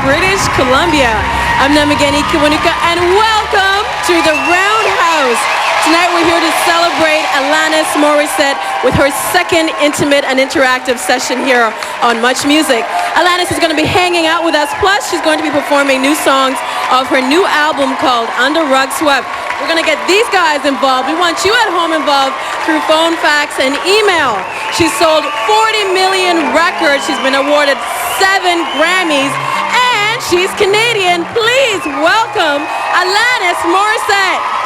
British Columbia. I'm Namageni Kiwanuka, and welcome to the Roundhouse. Tonight we're here to celebrate Alanis Morissette with her second intimate and interactive session here on Much Music. Alanis is going to be hanging out with us, plus she's going to be performing new songs of her new album called Under Rug Swept. We're going to get these guys involved. We want you at home involved through phone, fax, and email. She's sold 40 million records. She's been awarded 7 Grammys, and she's Canadian. Please welcome Alanis Morissette.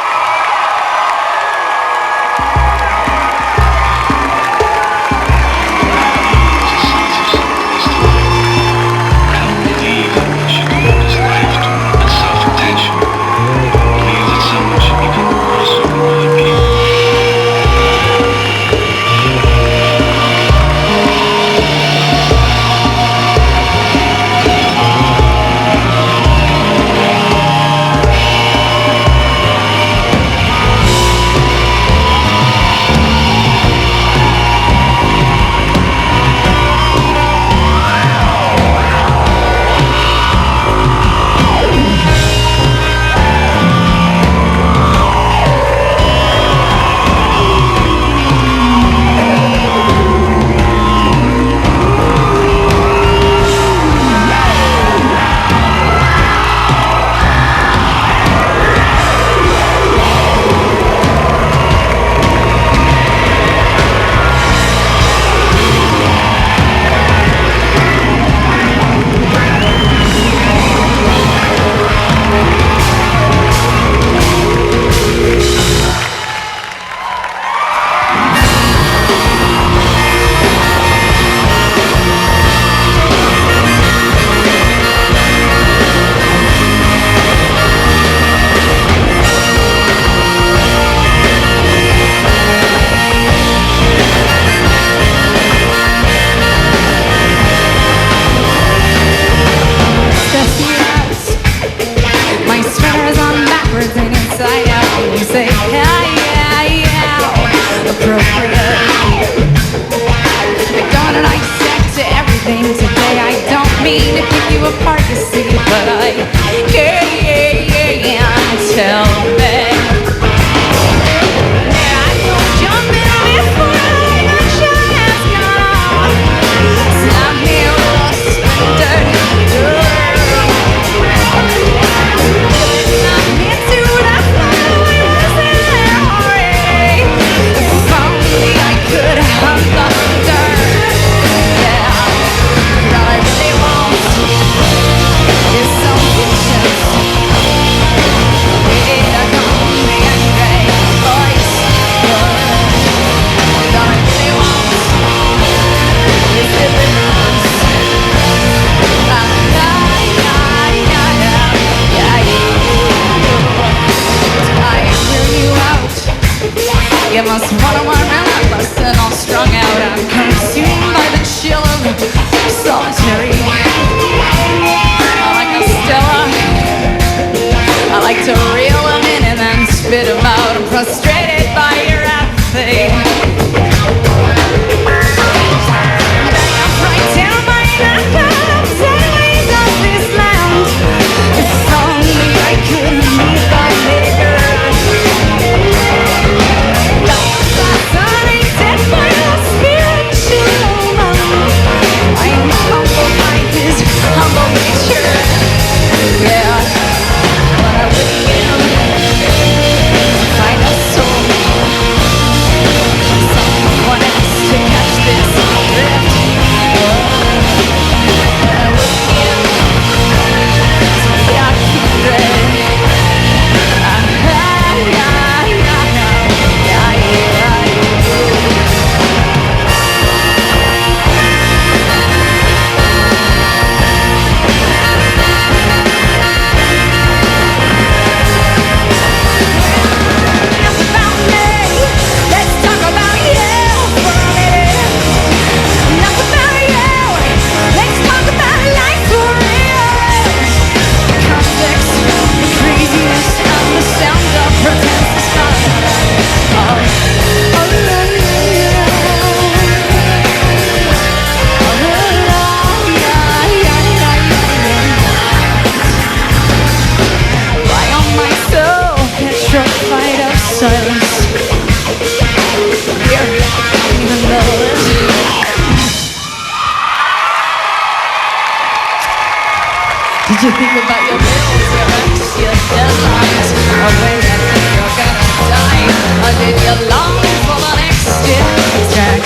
Did you think about your bills, your rent, your deadlines? Or when you think you're gonna die? Or did you long for the next distraction?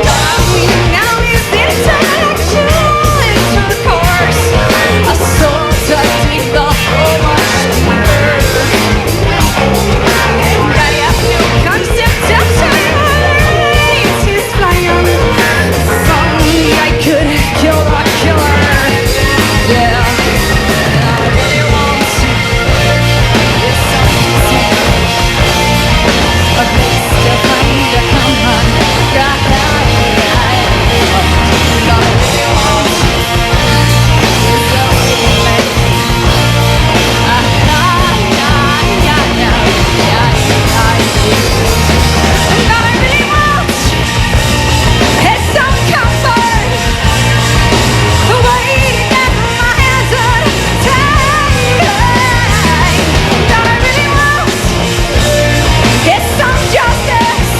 Darling, now is intellectual intercourse. A soul to dig the whole much deeper. And I have no concept of time. It's flying. Suddenly I could kill the killer. Yeah, and I really want to. It's so easy. A place to find a common ground. And I really want to. It's so easy. And I really want is some comfort. The way to get my hands untied. And I really want is some justice.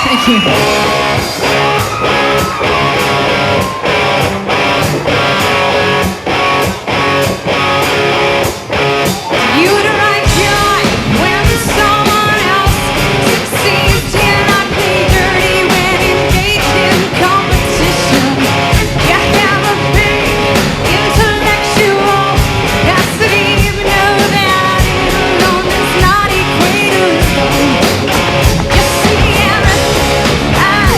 Thank you. You to write joy when someone else succeeds. You're not play dirty when engaged in competition. You have a big intellectual capacity, but know that it alone does not equate to love. You see everything I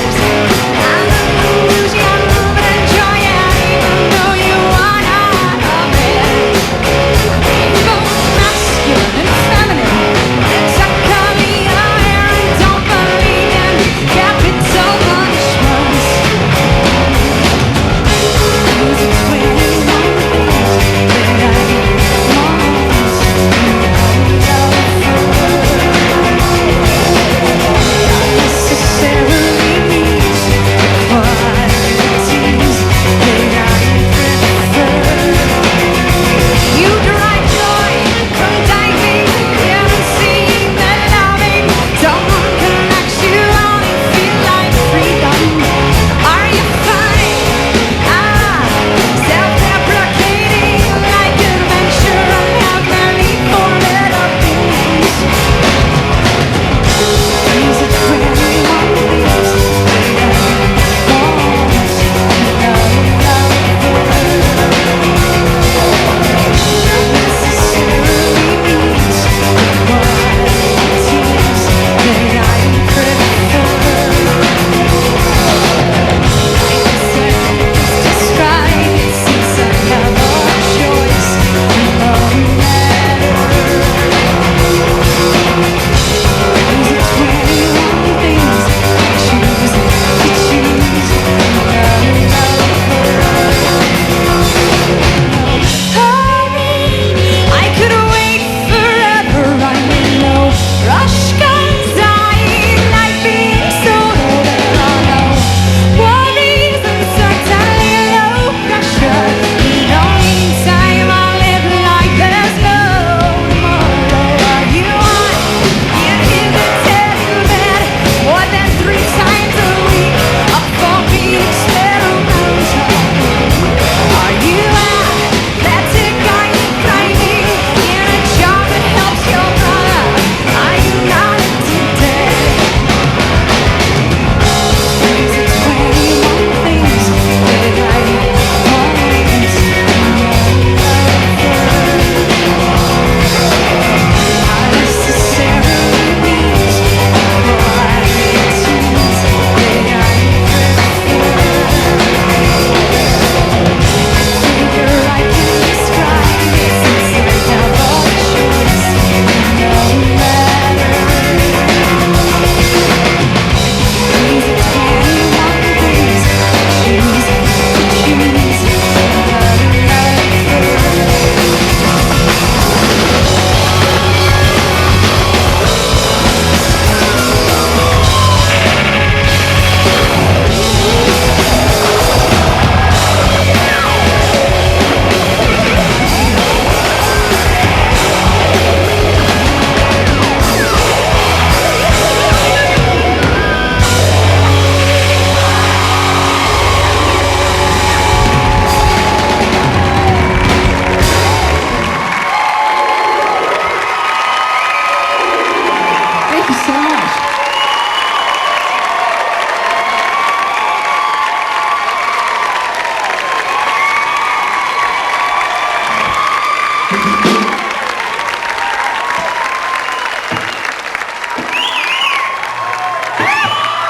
you so much.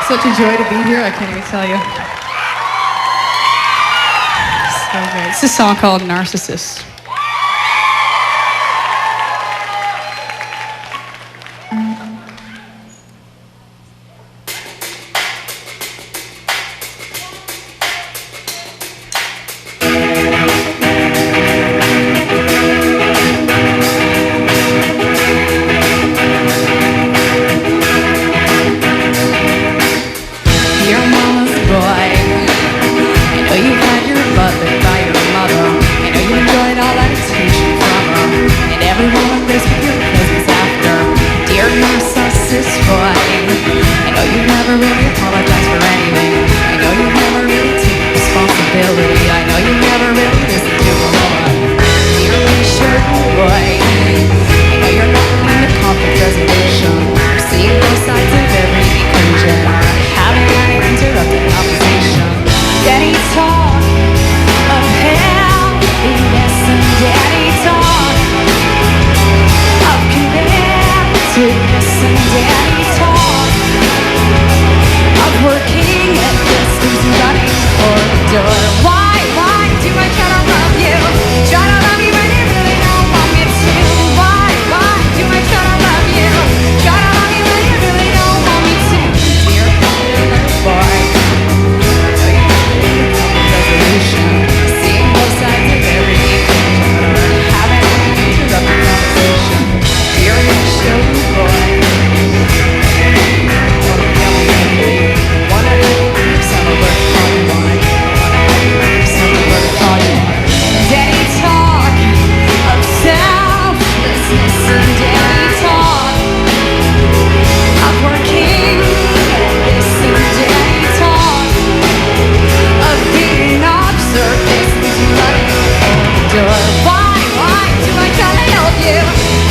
Such a joy to be here, I can't even tell you. So great. It's a song called Narcissist. Your mama's boy. I know you had your butt licked by your mother. I know you enjoyed all that attention from her. And everyone agrees with your cousins after. Dear narcissist boy, I know you never really apologize for anything. I know you never really take responsibility. I know you never really listen to a woman. Dear reassured boy, I know you're not in the conflict resolution. You're seeing both sides of every equation. Having an interrupted conversation. Daddy talk of happiness and daddy talk of connectedness and daddy talk of working at distance and running for the door. Why do I try to love you? Try to love you when you really don't want me to. Why do I try to love you? Try to love you when you really don't want me to. Dear boy, resolution. Seeing both sides of every equation. Having an interrupted conversation. Dear show boy. Wanna have somewhere to call you on. Somewhere to call you on. Daddy talk of selflessness and daddy talk of working at this and daddy talk of being observed and running for the door. Why do I try to help you?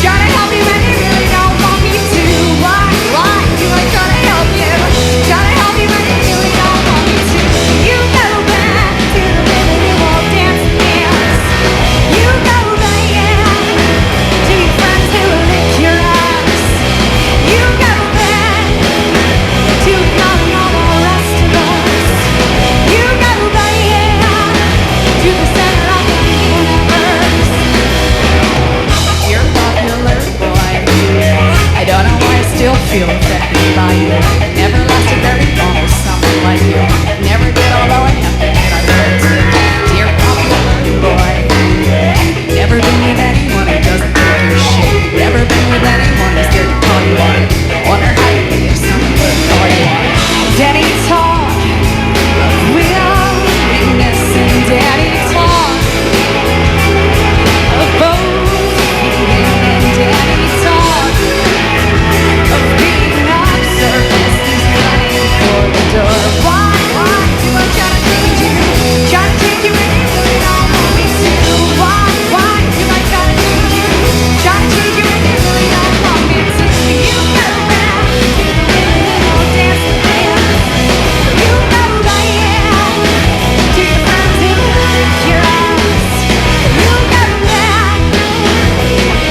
Try to help you when you really don't want me to. Why do I try to help you? Try to help you when you really don't want me to. You go back to the rhythm you won't dance and dance. You go back to your friends who lick your ass. You go back to ignoring all the rest of us. You go back to the center of the universe. You're popular boy. I don't know why I still feel affected by you. Never lasted very long with someone like you. Never did, although I have to admit I learned to. Dear popular boy, never been with anyone who doesn't take your shit. Never been with anyone who's scared to call you on it. Wonder how you think if someone would call you on it. Daddy talk of willingness and daddy talk of both feeling and daddy talk of being observed as he's running for the door. Why do I try to change you? Try to change you when you really don't want me to. Why do I try to change you? Try to change you when you really don't want me to. You go back to the little dance and dance. You go back to your friends who lick your ass. You go back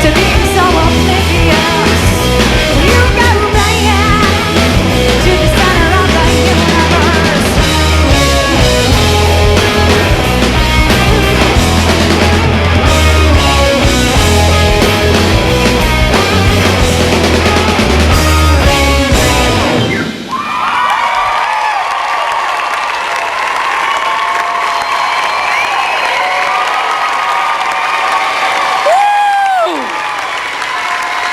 to being so oblivious. You go back to the center of the universe.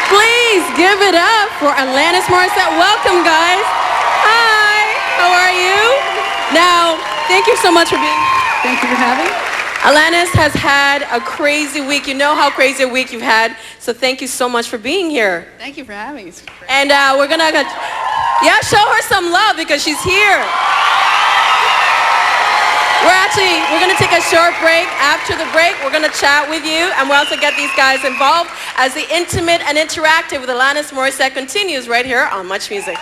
Please give it up for Alanis Morissette. Welcome, guys. Hi, how are you? Now, thank you so much for being here. Thank you for having me. Alanis has had a crazy week. You know how crazy a week you've had, so thank you so much for being here. Thank you for having me. It's great. And we're gonna, show her some love because she's here. We're going to take a short break. After the break, we're going to chat with you, and we'll also get these guys involved as the intimate and interactive with Alanis Morissette continues right here on Much Music.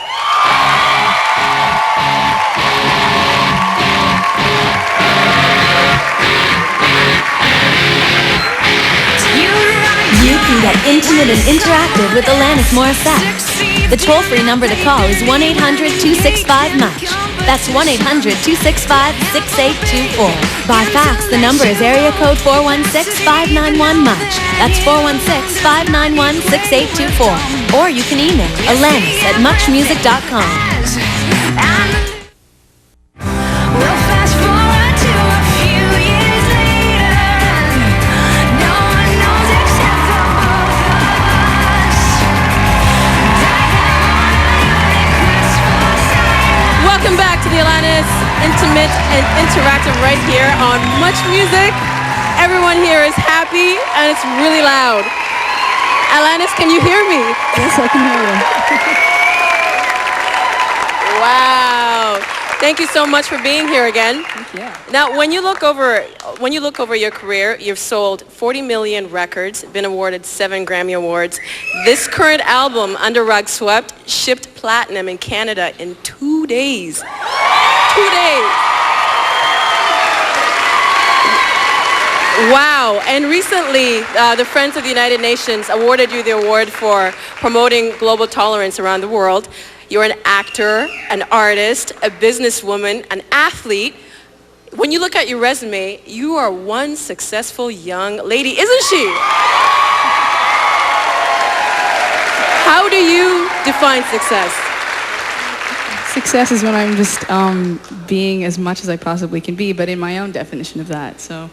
You can get intimate and interactive with Alanis Morissette. The toll-free number to call is 1-800-265-MUCH. That's 1-800-265-6824. By fax, the number is area code 416-591-MUCH. That's 416-591-6824. Or you can email alanis@muchmusic.com. Welcome back to the Alanis Intimate and Interactive right here on Much Music. Everyone here is happy and it's really loud. Alanis, can you hear me? Yes, I can hear you. Wow. Thank you so much for being here again. Yeah. Now, when you look over your career, you've sold 40 million records, been awarded 7 Grammy Awards. This current album, Under Rug Swept, shipped platinum in Canada in 2 days. 2 days. Wow. And recently, the Friends of the United Nations awarded you the award for promoting global tolerance around the world. You're an actor, an artist, a businesswoman, an athlete. When you look at your resume, you are one successful young lady, isn't she? How do you define success? Success is when I'm just being as much as I possibly can be, but in my own definition of that. So,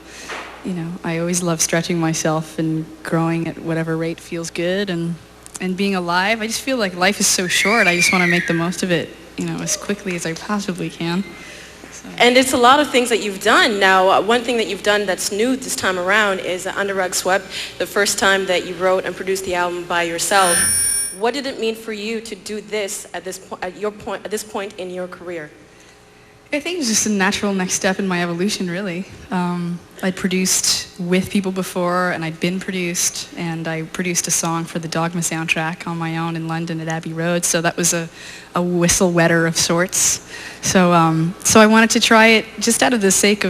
you know, I always love stretching myself and growing at whatever rate feels good and being alive. I just feel like life is so short. I just want to make the most of it, you know, as quickly as I possibly can. So. And it's a lot of things that you've done. Now, one thing that you've done that's new this time around is Under Rug Swept, the first time that you wrote and produced the album by yourself. What did it mean for you to do this at this point in your career? I think it's just a natural next step in my evolution, really. I'd produced with people before, and I'd been produced, and I produced a song for the Dogma soundtrack on my own in London at Abbey Road, so that was a whistle wetter of sorts. So I wanted to try it just for the sake,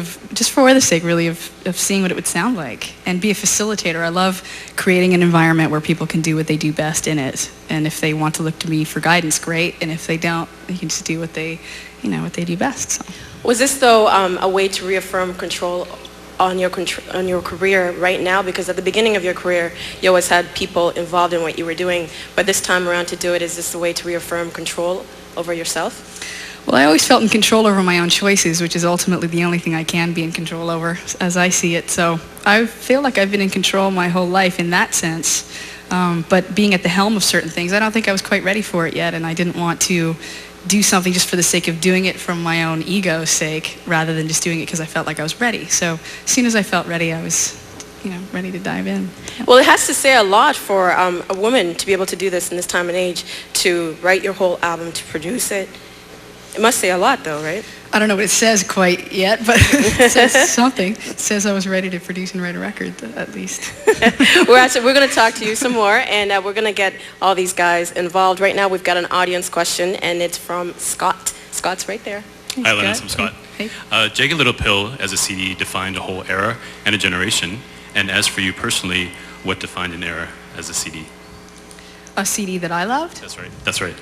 really, of seeing what it would sound like, and be a facilitator. I love creating an environment where people can do what they do best in it, and if they want to look to me for guidance, great, and if they don't, they can just do what they do best. So. Was this, though, a way to reaffirm control on your career right now? Because at the beginning of your career, you always had people involved in what you were doing, but this time around to do it, is this a way to reaffirm control over yourself? Well, I always felt in control over my own choices, which is ultimately the only thing I can be in control over, as I see it. So I feel like I've been in control my whole life in that sense. But being at the helm of certain things, I don't think I was quite ready for it yet, and I didn't want to do something just for the sake of doing it from my own ego's sake, rather than just doing it because I felt like I was ready. So as soon as I felt ready, I was, ready to dive in. Well, it has to say a lot for a woman to be able to do this in this time and age, to write your whole album, to produce it. It must say a lot, though, right? I don't know what it says quite yet, but it says something. It says I was ready to produce and write a record, at least. We're going to talk to you some more, and we're going to get all these guys involved. Right now, we've got an audience question, and it's from Scott. Scott's right there. Hi, Alanis. I'm Scott. Hey. Jagged Little Pill as a CD defined a whole era and a generation. And as for you personally, what defined an era as a CD? A CD that I loved? That's right. That's right.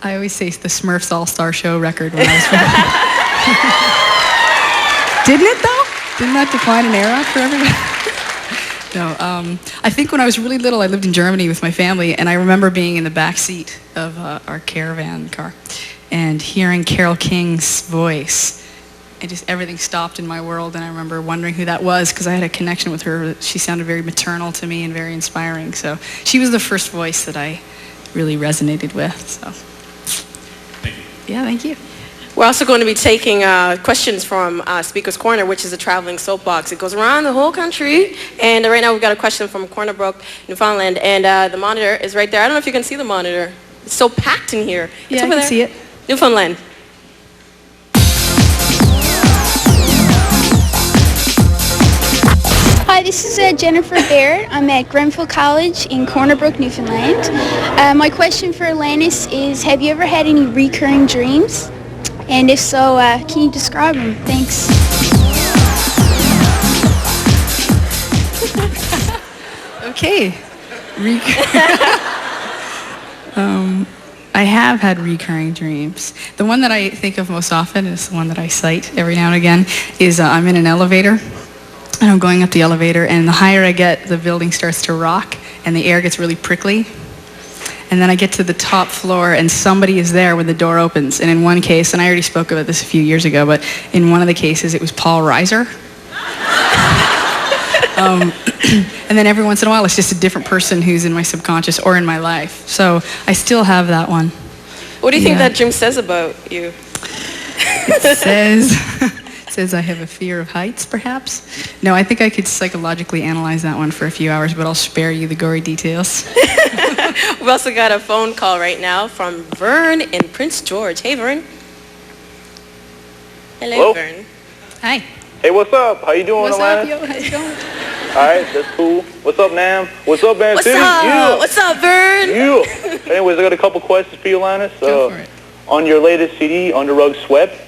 I always say the Smurfs All-Star Show record when I was Didn't it, though? Didn't that define an era for everybody? No, I think when I was really little, I lived in Germany with my family, and I remember being in the back seat of our caravan car and hearing Carole King's voice, and just everything stopped in my world, and I remember wondering who that was because I had a connection with her. She sounded very maternal to me and very inspiring, so she was the first voice that I really resonated with, so. Thank you. Yeah, thank you. We're also going to be taking questions from Speaker's Corner, which is a traveling soapbox. It goes around the whole country. And right now we've got a question from Corner Brook, Newfoundland. And the monitor is right there. I don't know if you can see the monitor. It's so packed in here. Yeah, I can see it. Newfoundland. Hi, this is Jennifer Barrett. I'm at Grenfell College in Corner Brook, Newfoundland. My question for Alanis is, have you ever had any recurring dreams? And if so, can you describe them? Thanks. Okay. I have had recurring dreams. The one that I think of most often is the one that I cite every now and again is I'm in an elevator and I'm going up the elevator, and the higher I get, the building starts to rock and the air gets really prickly. And then I get to the top floor and somebody is there when the door opens. And in one case, and I already spoke about this a few years ago, but in one of the cases it was Paul Reiser. And then every once in a while it's just a different person who's in my subconscious or in my life. So I still have that one. What do you think that dream says about you? It says I have a fear of heights, perhaps. No, I think I could psychologically analyze that one for a few hours, but I'll spare you the gory details. We've also got a phone call right now from Vern in Prince George. Hey, Vern. Hello, Vern. Hi. Hey, what's up? How you doing, What's up, Alanis? yo? How's it going? All right, that's cool. What's up, Nam? What's up, Man What's City? up? Yeah. What's up, Vern? Yeah. Anyways, I got a couple questions for you, Alanis. Go for it. On your latest CD, Under Rug Swept,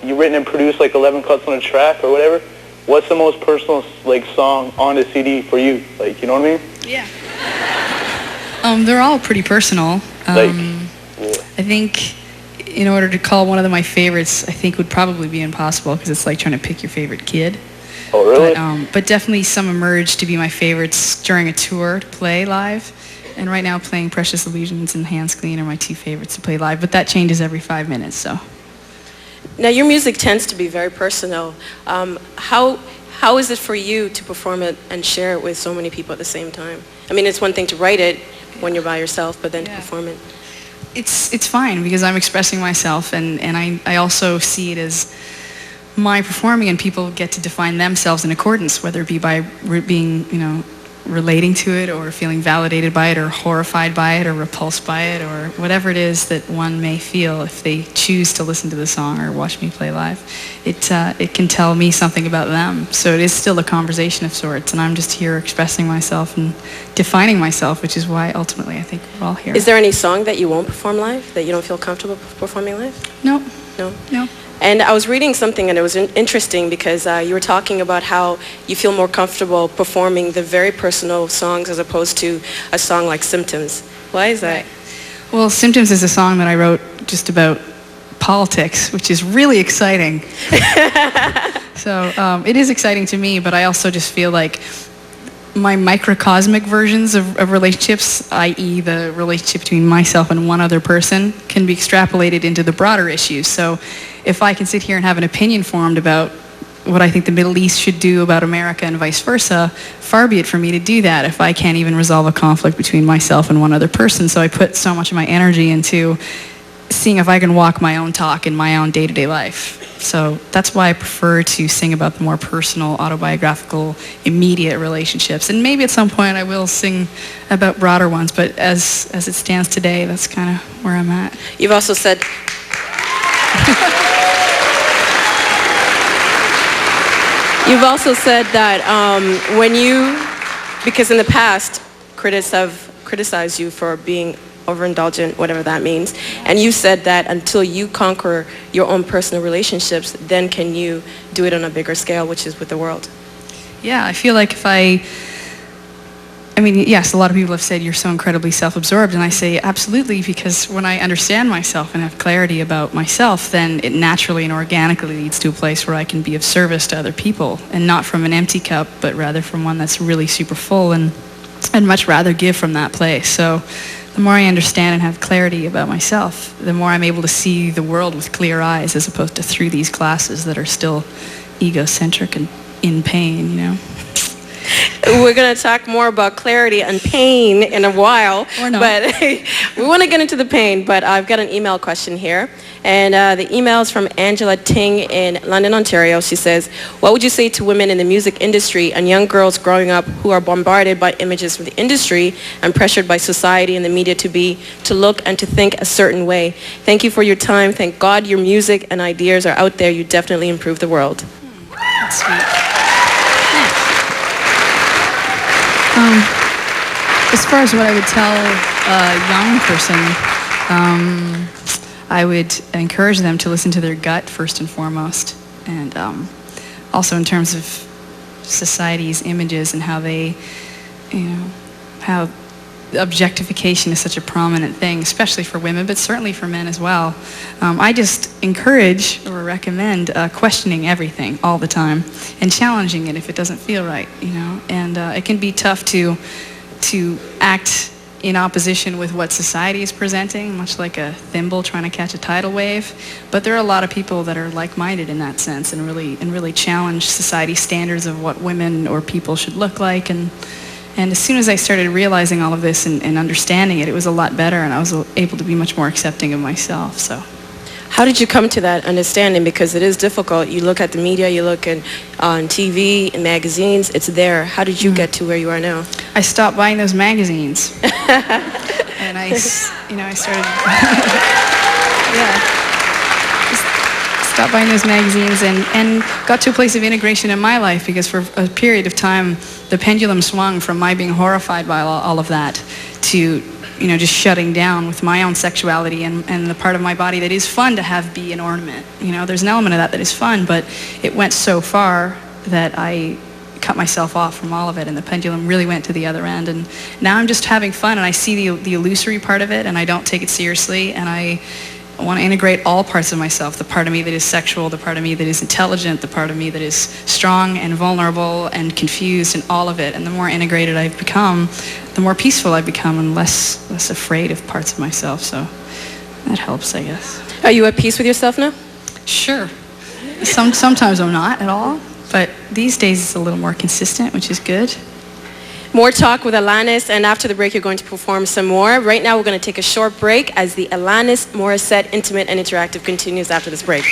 you written and produced like 11 cuts on a track or whatever. What's the most personal song on the CD for you? Like, you know what I mean? Yeah. They're all pretty personal. I think in order to call one of them my favorites, I think would probably be impossible because it's like trying to pick your favorite kid. Oh, really? But definitely some emerged to be my favorites during a tour to play live. And right now playing Precious Illusions and Hands Clean are my two favorites to play live, but that changes every 5 minutes, so. Now, your music tends to be very personal. How is it for you to perform it and share it with so many people at the same time? I mean, it's one thing to write it when you're by yourself, but then to perform it. It's fine because I'm expressing myself, and I also see it as my performing, and people get to define themselves in accordance, whether it be by being, relating to it or feeling validated by it or horrified by it or repulsed by it or whatever it is that one may feel if they choose to listen to the song or watch me play live. It can tell me something about them. So it is still a conversation of sorts, and I'm just here expressing myself and defining myself, which is why ultimately I think we're all here. Is there any song that you won't perform live, that you don't feel comfortable performing live? No. No? And I was reading something, and it was interesting because you were talking about how you feel more comfortable performing the very personal songs as opposed to a song like Symptoms. Why is that? Right. Well, Symptoms is a song that I wrote just about politics, which is really exciting. So it is exciting to me, but I also just feel like my microcosmic versions of relationships, i.e. the relationship between myself and one other person, can be extrapolated into the broader issues. So if I can sit here and have an opinion formed about what I think the Middle East should do about America and vice versa, far be it for me to do that if I can't even resolve a conflict between myself and one other person. So I put so much of my energy into seeing if I can walk my own talk in my own day-to-day life. So that's why I prefer to sing about the more personal, autobiographical, immediate relationships. And maybe at some point I will sing about broader ones, but as it stands today, that's kind of where I'm at. You've also said... You've also said that because in the past, critics have criticized you for being overindulgent, whatever that means, and you said that until you conquer your own personal relationships, then can you do it on a bigger scale, which is with the world. Yeah, I feel like yes, a lot of people have said you're so incredibly self-absorbed, and I say absolutely, because when I understand myself and have clarity about myself, then it naturally and organically leads to a place where I can be of service to other people, and not from an empty cup, but rather from one that's really super full, and I'd much rather give from that place. So the more I understand and have clarity about myself, the more I'm able to see the world with clear eyes as opposed to through these glasses that are still egocentric and in pain, We're going to talk more about clarity and pain in a while. Or not. But we want to get into the pain, but I've got an email question here. And the email is from Angela Ting in London, Ontario. She says, what would you say to women in the music industry and young girls growing up who are bombarded by images from the industry and pressured by society and the media to look and to think a certain way? Thank you for your time. Thank God your music and ideas are out there. You definitely improve the world. That's sweet. As far as what I would tell a young person, I would encourage them to listen to their gut first and foremost, and also in terms of society's images and how they, how objectification is such a prominent thing, especially for women, but certainly for men as well. I just encourage or recommend questioning everything all the time and challenging it if it doesn't feel right, and it can be tough to act in opposition with what society is presenting, much like a thimble trying to catch a tidal wave. But there are a lot of people that are like-minded in that sense and really challenge society's standards of what women or people should look like. And as soon as I started realizing all of this and understanding it, it was a lot better, and I was able to be much more accepting of myself. So. How did you come to that understanding? Because it is difficult. You look at the media, you look on TV and magazines, it's there. How did you get to where you are now? I stopped buying those magazines. And I started, stopped buying those magazines and got to a place of integration in my life, because for a period of time, the pendulum swung from my being horrified by all of that to just shutting down with my own sexuality and the part of my body that is fun to have be an ornament. There's an element of that is fun, but it went so far that I cut myself off from all of it, and the pendulum really went to the other end. And now I'm just having fun, and I see the illusory part of it, and I don't take it seriously, and I want to integrate all parts of myself, the part of me that is sexual, the part of me that is intelligent, the part of me that is strong and vulnerable and confused, and all of it. And the more integrated I've become, the more peaceful I've become and less afraid of parts of myself. So that helps, I guess. Are you at peace with yourself now? Sure. Sometimes I'm not at all, but these days it's a little more consistent, which is good. More talk with Alanis, and after the break you're going to perform some more. Right now we're going to take a short break as the Alanis Morissette Intimate and Interactive continues after this break.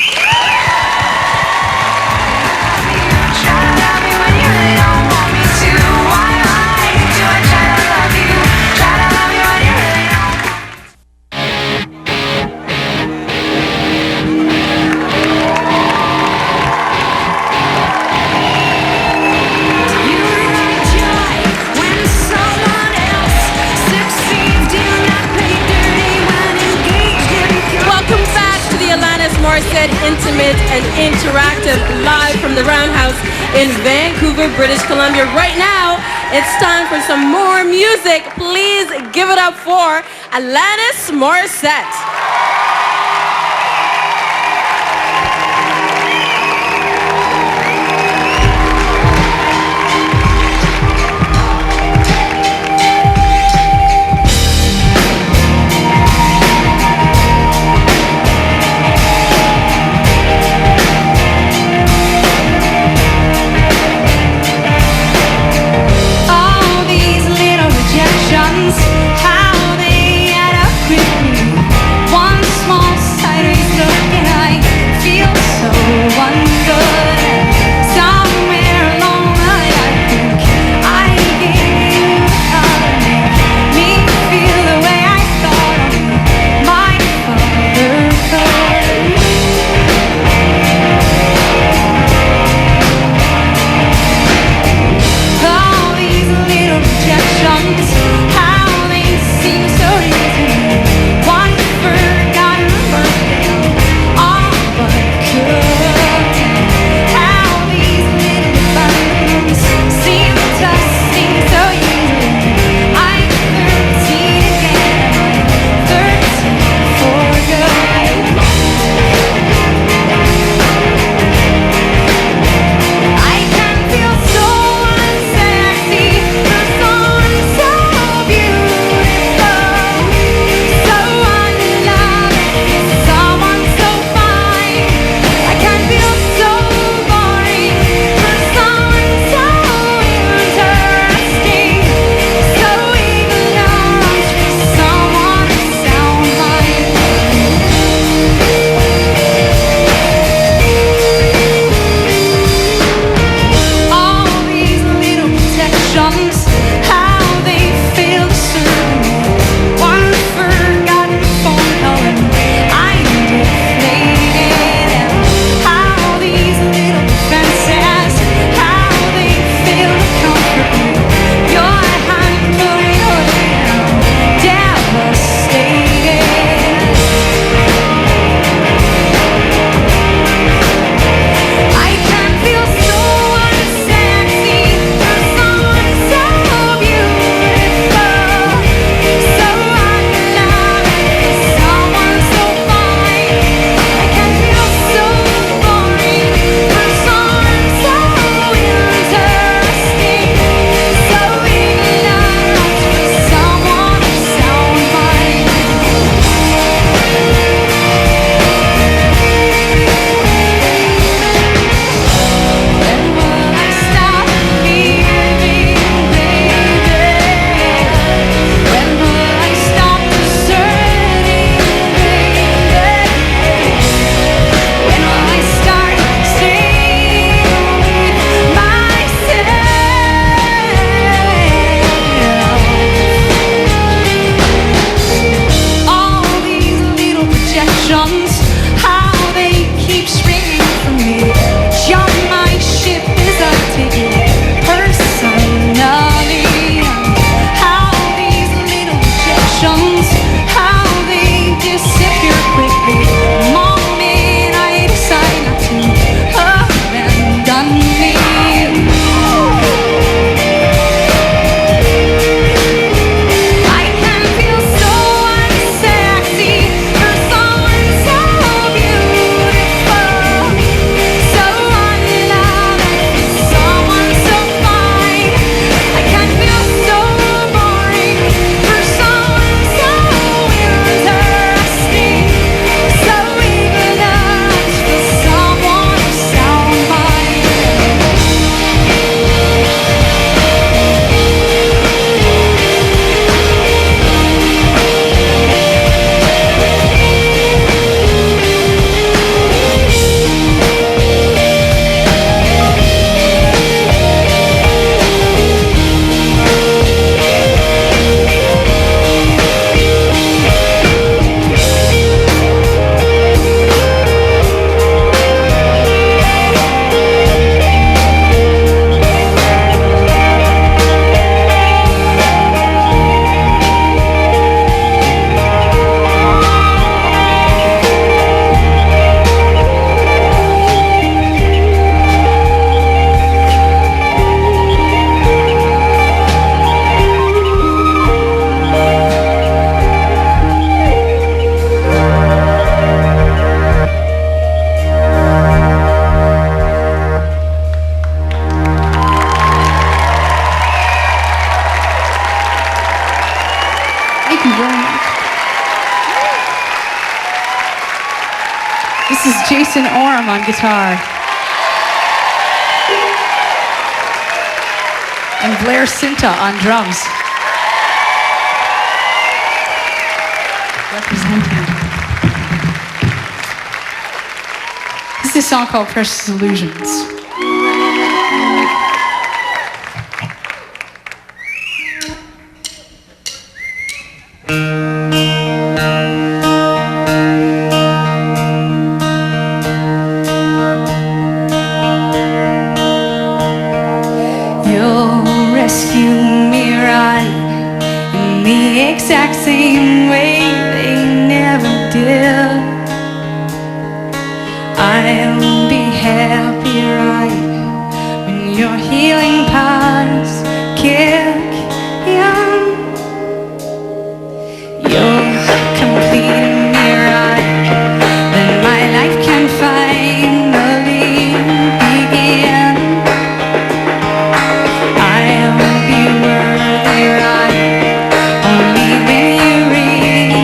Morissette Intimate and Interactive, live from the Roundhouse in Vancouver, British Columbia. Right now, it's time for some more music. Please give it up for Alanis Morissette. How they add up quickly. One small sideways look and I feel so ungood. Somewhere along the line I think I gave you a make me feel the way I thought my father could. All these little rejections, how they rejections, how they keep springing from me. John, my ship is a ticket personally. How these little rejections, how they disappear quickly. The moment I decide not to abandon me. I can feel so unsexy for someone so beautiful, so unloved, someone so fine. I can feel so boring for someone so interesting, so ignorant for someone who sound mine. Thank you very much. This is Jason Orm on guitar. And Blair Cinta on drums. Representing. This is a song called Precious Illusions. You'll rescue me right in the exact same way they never did. I'll be happy right when your healing powers kick in. You'll complete me right, then my life can finally begin. I'll be worthy right only when you reach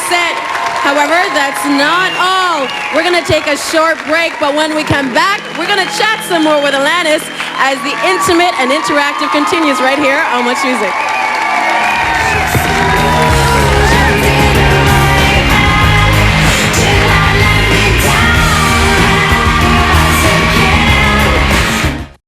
Morissette. However, that's not all. We're going to take a short break, but when we come back, we're going to chat some more with Alanis as the intimate and interactive continues right here on Much Music.